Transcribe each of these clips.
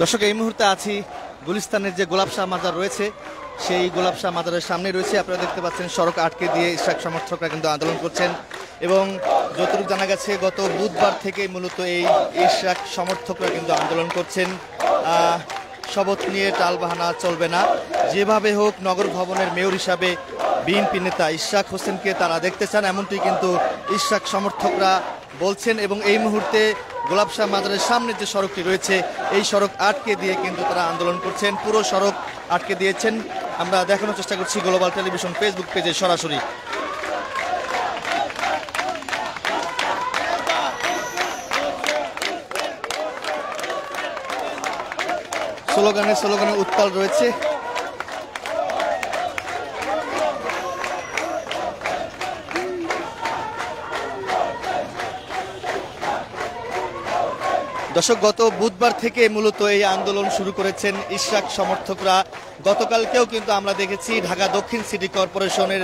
দর্শক এই মুহূর্তে আছি গুলিস্তানের যে গোলাপ শাহ মাজার রয়েছে সেই গোলাপ শাহ মাজারের সামনে রয়েছে। আপনারা দেখতে পাচ্ছেন সড়ক আটকে দিয়ে ইশরাক সমর্থকরা কিন্তু আন্দোলন করছেন এবং যতটুকু জানা গেছে গত বুধবার থেকে মূলত এই ইশরাক সমর্থকরা কিন্তু আন্দোলন করছেন। শপথ নিয়ে টালবাহানা চলবে না, যেভাবে হোক নগর ভবনের মেয়র হিসাবে বিএনপি নেতা ইশরাক হোসেনকে তারা দেখতে চান, এমনটি কিন্তু ইশরাক সমর্থকরা বলছেন। এবং এই মুহূর্তে গোলাপ শাহ মাজারের সামনে যে সড়কটি রয়েছে এই সড়ক আটকে দিয়ে কিন্তু তারা আন্দোলন করছেন, পুরো সড়ক আটকে দিয়েছেন। আমরা দেখানোর চেষ্টা করছি গ্লোবাল টেলিভিশন ফেসবুক পেজে সরাসরি। স্লোগানে উত্তাল রয়েছে। দর্শক গত বুধবার থেকে মূলত এই আন্দোলন শুরু করেছেন ইশরাক সমর্থকরা। গতকালকেও কিন্তু আমরা দেখেছি ঢাকা দক্ষিণ সিটি কর্পোরেশনের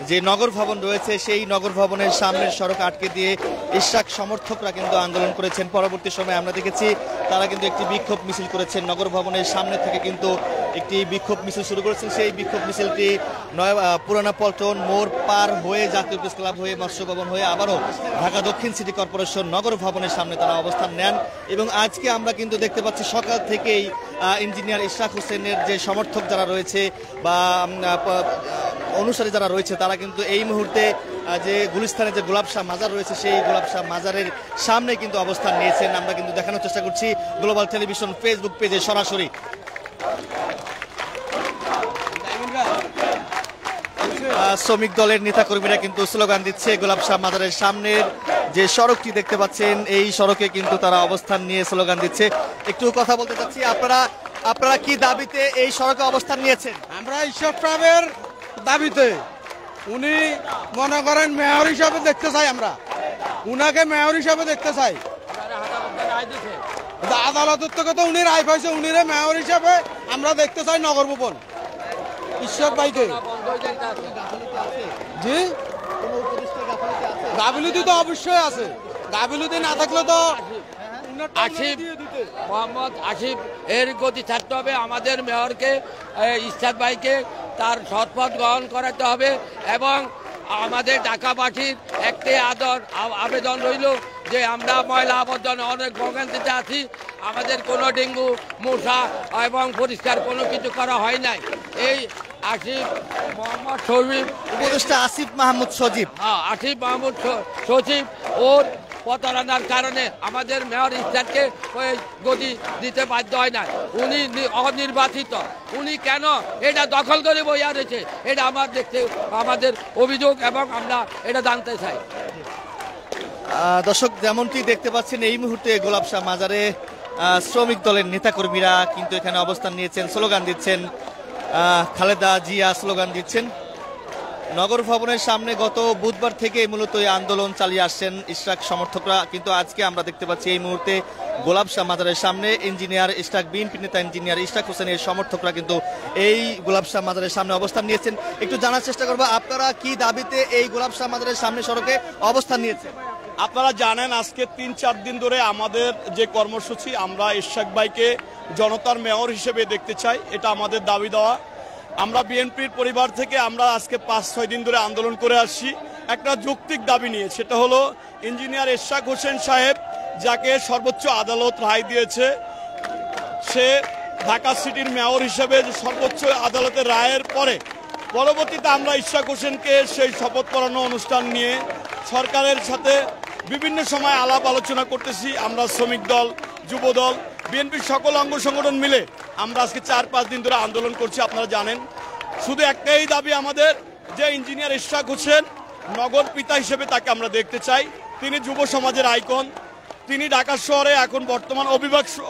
যে নগর ভবন রয়েছে সেই নগর ভবনের সামনের সড়ক আটকে দিয়ে ইশরাক সমর্থকরা কিন্তু আন্দোলন করেছেন। পরবর্তী সময়ে আমরা দেখেছি তারা কিন্তু একটি বিক্ষোভ মিছিল করেছেন, নগর ভবনের সামনে থেকে কিন্তু একটি বিক্ষোভ মিছিল শুরু করেছেন। সেই বিক্ষোভ মিছিলটি পুরানা পল্টন মোড় পার হয়ে জাতীয় প্রেস ক্লাব হয়ে মৎস্য ভবন হয়ে আবারও ঢাকা দক্ষিণ সিটি কর্পোরেশন নগর ভবনের সামনে তারা অবস্থান নেন। এবং আজকে আমরা কিন্তু দেখতে পাচ্ছি সকাল থেকেই ইঞ্জিনিয়ার ইশরাক হোসেনের যে সমর্থক যারা রয়েছে বা অনুসারী যারা রয়েছে তারা কিন্তু এই মুহূর্তে যে গুলিস্তানে যে গোলাপ শাহ মাজার রয়েছে সেই গোলাপ শাহ মাজারের সামনে কিন্তু অবস্থান নিয়েছেন। আমরা কিন্তু দেখানোর চেষ্টা করছি গ্লোবাল টেলিভিশন ফেসবুক পেজে সরাসরি। শ্রমিক দলের নেতাকর্মীরা কিন্তু স্লোগান দিচ্ছে গোলাপ শাহ মাজারের সামনের যে সড়কটি দেখতে পাচ্ছেন এই সড়কে কিন্তু তারা অবস্থান নিয়ে স্লোগান দিচ্ছে। একটু কথা বলতে চাচ্ছি, আপনারা কি দাবিতে এই সড়কে অবস্থান নিয়েছেন? আমরা ইশরাক সাহেবের দাবিতে, উনি মনে করেন মেয়র হিসাবে দেখতে চাই, আমরা উনাকে মেয়র হিসাবে দেখতে চাই। আদালতের থেকে তো উনি রায় পাইছে, উনিরে মেয়র হিসাবে আমরা দেখতে চাই নগর ভবন ইশরাক ভাইকে। জি, গাফিলতি তো অবশ্যই আছে, গাফিলতি না থাকলে তো মোহাম্মদ আসিফ এর গতি ছাড়তে হবে। আমাদের মেয়রকে ইশরাক ভাইকে তার শপথ গ্রহণ করাতে হবে এবং আমাদের ঢাকাবাসীর একটি আবেদন রইল যে আমরা ময়লা আবর্জনা অনেক ভোগান্তিতে আছি, আমাদের কোনো ডেঙ্গু মশা এবং পরিষ্কার কোনো কিছু করা হয় নাই। এই আসিফ মাহমুদ সজীব ওর প্রতারণার কারণে আমাদের মেয়র ইশরাককে ওই গতি দিতে বাধ্য হয় না। উনি অনির্বাচিত, উনি কেন এটা দখল করে বইয়া রয়েছে, এটা আমাদের অভিযোগ এবং আমরা এটা জানতে চাই। দর্শক যেমনটি দেখতে পাচ্ছেন এই মুহূর্তে গোলাপ শাহ মাজারে শ্রমিক দলের নেতাকর্মীরা কিন্তু এখানে অবস্থান নিয়েছেন, স্লোগান দিচ্ছেন। খালেদা জিয়া স্লোগান দিচ্ছেন। নগর ভবনের সামনে গত বুধবার থেকে মূলত এই আন্দোলন চালিয়ে আসছেন ইশরাক সমর্থকরা, কিন্তু আজকে আমরা দেখতে পাচ্ছি এই মুহূর্তে গোলাপ শাহ মাজারের সামনে ইঞ্জিনিয়ার ইশরাক বিএনপি নেতা ইঞ্জিনিয়ার ইশরাক হোসেনের সমর্থকরা কিন্তু এই গোলাপ শাহ মাজারের সামনে অবস্থান নিয়েছেন। একটু জানার চেষ্টা করবো আপনারা কি দাবিতে এই গোলাপ শাহ মাজারের সামনে সড়কে অবস্থান নিয়েছেন? আপনারা জানেন আজকে 3-4 দিন ধরে আমাদের যে কর্মসূচি, আমরা ইশরাক ভাইকে জনতার মেয়র হিসেবে দেখতে চাই, এটা আমাদের দাবি দেওয়া। আমরা বিএনপির পরিবার থেকে আমরা আজকে 5-6 দিন ধরে আন্দোলন করে আসছি একটা যৌক্তিক দাবি নিয়ে, সেটা হলো ইঞ্জিনিয়ার ইশরাক হোসেন সাহেব যাকে সর্বোচ্চ আদালত রায় দিয়েছে, সে ঢাকা সিটির মেয়র হিসেবে সর্বোচ্চ আদালতের রায়ের পরবর্তীতে আমরা ইশরাক হোসেনকে সেই শপথ পড়ানো অনুষ্ঠান নিয়ে সরকারের সাথে বিভিন্ন সময় আলাপ আলোচনা করতেছি। আমরা শ্রমিক দল, যুব দল, বিএনপির সকল অঙ্গ সংগঠন মিলে আমরা আজকে 4-5 দিন ধরে আন্দোলন করছি। আপনারা জানেন শুধু একটাই দাবি আমাদের, যে ইঞ্জিনিয়ার ইশরাক হোসেন নগর পিতা হিসেবে তাকে আমরা দেখতে চাই। তিনি যুব সমাজের আইকন, তিনি ঢাকা শহরে এখন বর্তমান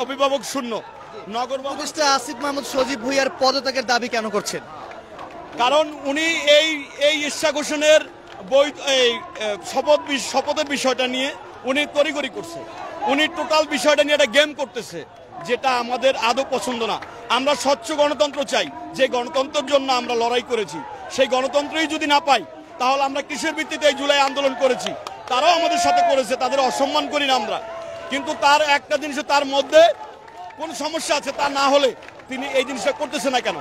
অভিভাবক শূন্য নগর। আসিফ মাহমুদ সজীব ভুইয়ার পদত্যাগের দাবি কেন করছেন? কারণ উনি এই ইশরাক হোসেনের শপথের বিষয়টা নিয়ে উনি তড়িঘড়ি করছে, উনি টোটাল বিষয়টা নিয়ে একটা গেম করতেছে, যেটা আমাদের আদৌ পছন্দ না। আমরা স্বচ্ছ গণতন্ত্র চাই, যে গণতন্ত্রের জন্য আমরা লড়াই করেছি সেই গণতন্ত্রই যদি না পাই তাহলে আমরা কিসের ভিত্তিতে এই জুলাই আন্দোলন করেছি, তারাও আমাদের সাথে করেছে, তাদের অসম্মান করি না আমরা। কিন্তু তার একটা জিনিস, তার মধ্যে কোন সমস্যা আছে তা না হলে তিনি এই জিনিসটা করতেছে না কেন?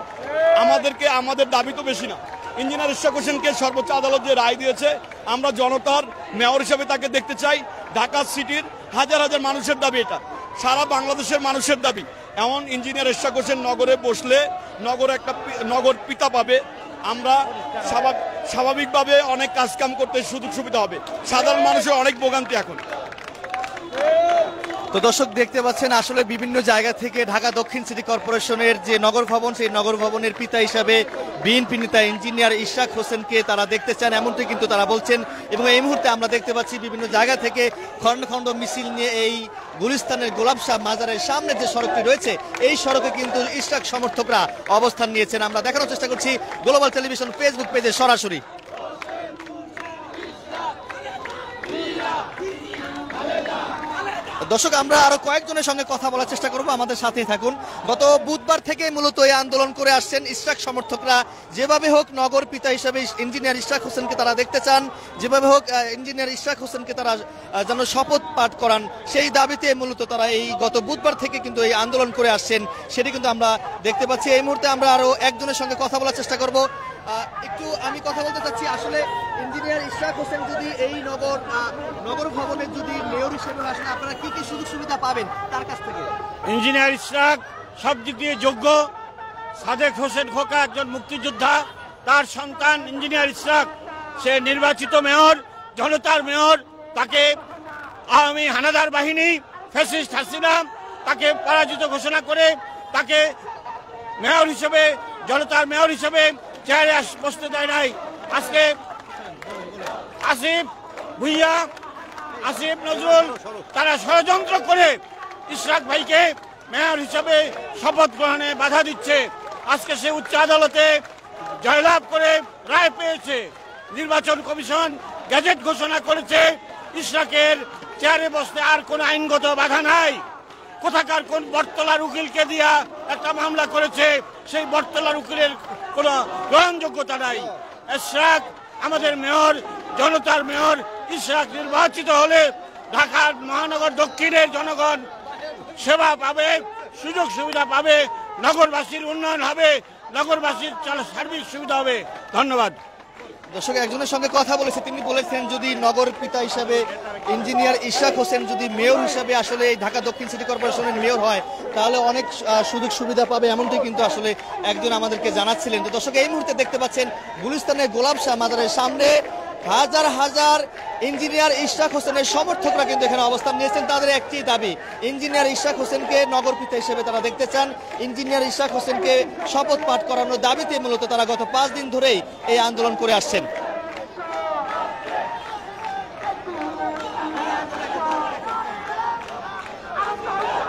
আমাদের দাবি তো বেশি না। ইঞ্জিনিয়ার ইশরাক হোসেনকে সর্বোচ্চ আদালত যে রায় দিয়েছে, আমরা জনতার মেয়র হিসেবে তাকে দেখতে চাই। ঢাকা সিটির হাজার হাজার মানুষের দাবি, এটা সারা বাংলাদেশের মানুষের দাবি। এমন ইঞ্জিনিয়ার ইশরাক হোসেন নগরে বসলে নগর পিতা পাবে। আমরা স্বাভাবিকভাবে অনেক কাজকাম করতে সুযোগ সুবিধা হবে। সাধারণ মানুষের অনেক ভোগান্তি এখন। তো দর্শক দেখতে পাচ্ছেন আসলে বিভিন্ন জায়গা থেকে ঢাকা দক্ষিণ সিটি কর্পোরেশনের যে নগর ভবন, সেই নগর ভবনের পিতা হিসাবে বিএনপি নেতা ইঞ্জিনিয়ার ইশরাক হোসেনকে তারা দেখতে চান, এমনটি কিন্তু তারা বলছেন। এবং এই মুহূর্তে আমরা দেখতে পাচ্ছি বিভিন্ন জায়গা থেকে খণ্ড খণ্ড মিছিল নিয়ে এই গুলিস্তানের গোলাপ শাহ মাজারের সামনে যে সড়কটি রয়েছে, এই সড়কে কিন্তু ইশরাক সমর্থকরা অবস্থান নিয়েছেন। আমরা দেখানোর চেষ্টা করছি গ্লোবাল টেলিভিশন ফেসবুক পেজে সরাসরি। দর্শক আমরা আরো কয়েকজনের সঙ্গে কথা বলার চেষ্টা করব, আমাদের সাথেই থাকুন। গত বুধবার থেকে মূলত এই আন্দোলন করে আসছেন ইশরাক সমর্থকরা। যেভাবে হোক নগর পিতা হিসাবে ইঞ্জিনিয়ার ইশরাক হোসেনকে তারা দেখতে চান, যেভাবে হোক ইঞ্জিনিয়ার ইশরাক হোসেনকে তারা যেন শপথ পাঠ করান, সেই দাবিতে মূলত তারা এই গত বুধবার থেকে কিন্তু এই আন্দোলন করে আসছেন, সেটি কিন্তু আমরা দেখতে পাচ্ছি। এই মুহূর্তে আমরা আরো একজনের সঙ্গে কথা বলার চেষ্টা করব। একটু আমি কথা বলতে চাচ্ছি, আসলে ইঞ্জিনিয়ার ইশরাক হোসেন যদি এই নগর ভবনের যদি মেয়র হিসেবে আসেন, আপনারা কি কি সুযোগ সুবিধা পাবেন তার কাছ থেকে? ইঞ্জিনিয়ার ইশরাক সব দিক দিয়ে যোগ্য। সাদেক হোসেন খোকা একজন মুক্তিযোদ্ধা, তার সন্তান ইঞ্জিনিয়ার ইশরাক, সে নির্বাচিত মেয়র, জনতার মেয়র। তাকে আওয়ামী হানাদার বাহিনী ফ্যাসিস্ট হাসিনা তাকে পরাজিত ঘোষণা করে তাকে মেয়র হিসেবে, জনতার মেয়র হিসেবে চেয়ারে বসতে দেয় নাই। আজকে আসিফ ভুইয়া, আসিফ নজরুল তারা ষড়যন্ত্র করে ইশরাক ভাইকে মেয়র হিসেবে শপথ গ্রহণে বাধা দিচ্ছে। আজকে সে উচ্চ আদালতে জয়লাভ করে রায় পেয়েছে। নির্বাচন কমিশন গ্যাজেট ঘোষণা করেছে ইশরাকের চেয়ারে বসতে আর কোন আইনগত বাধা নাই। কোথাকার কোন বটতলার উকিলকে দিয়া একটা মামলা করেছে, সেই বটতলার উকিলের কোন গ্রহণযোগ্যতা নাই। ইশরাক আমাদের মেয়র, জনতার মেয়র। ইশরাক নির্বাচিত হলে ঢাকার মহানগর দক্ষিণের জনগণ সেবা পাবে, সুযোগ সুবিধা পাবে, নগরবাসীর উন্নয়ন হবে, নগরবাসীর সার্বিক সুবিধা হবে। ধন্যবাদ। দর্শক একজনের সঙ্গে কথা বলেছে, তিনি বলেছেন যদি নগর পিতা হিসাবে ইঞ্জিনিয়ার ইশরাক হোসেন যদি মেয়র হিসাবে আসলে এই ঢাকা দক্ষিণ সিটি কর্পোরেশনের মেয়র হয়, তাহলে অনেক সুযোগ সুবিধা পাবে, এমনটি কিন্তু আসলে একজন আমাদেরকে জানাচ্ছিলেন। তো দর্শক এই মুহূর্তে দেখতে পাচ্ছেন গুলিস্তানের গোলাপ শাহ মাজারের সামনে হাজার হাজার ইঞ্জিনিয়ার ইশরাক হোসেনের সমর্থকরা কিন্তু এখানে অবস্থান নিয়েছেন। তাদের একটি দাবি, ইঞ্জিনিয়ার ইশরাক হোসেনকে নগর পিতা হিসেবে তারা দেখতে চান। ইঞ্জিনিয়ার ইশরাক হোসেনকে শপথ পাঠ করানোর দাবিতে মূলত তারা গত 5 দিন ধরেই এই আন্দোলন করে আসছেন।